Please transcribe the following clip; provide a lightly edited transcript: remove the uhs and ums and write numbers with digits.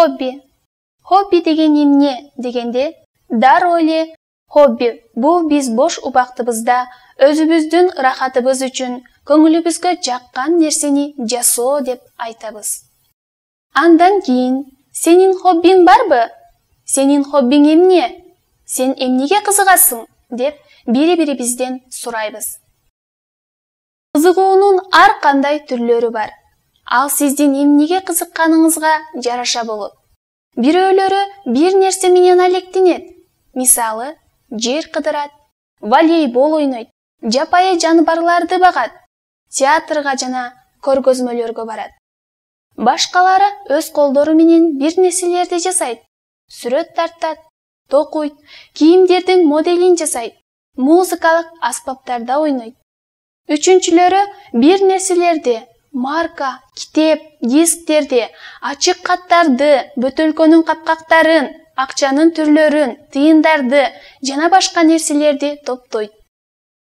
Хобби. Хобби деген эмне дегенде, дароо эле хобби бул биз бош убактыбызда өзүбүздүн рахатыбыз үчүн көңүлүбүзгө жаккан нерсени жасоо деп айтабыз. Андан кийин, сенин хоббиң барбы? Сенин хоббиң эмне? Сен эмнеге кызыгасың? Деп бири-бирибизден сурайбыз. Кызыгуунун ар кандай түрлөрү бар. Ал сиздин эмнеге кызыкканыңызга жараша болот. Бирөөлөрү бир нерсе менен алектенет. Мисалы, жер кыдырат, волейбол ойнойт, жапайы жаныбарларды багат, театрга жана көргөзмөлөргө барат. Башкалары өз колдору менен бир нерселерди жасайт, сүрөт тартат, токуйт, кийимдердин моделин жасайт, музыкалык аспаптарда ойнойт. Үчүнчүлөрү бир нерселерди, марка, китеп, дисктерди, ачык каттарды, бөтөлкөнүн капкактарын, акчанын түрлөрүн, тыйындарды жана башка нерселерди топтойт.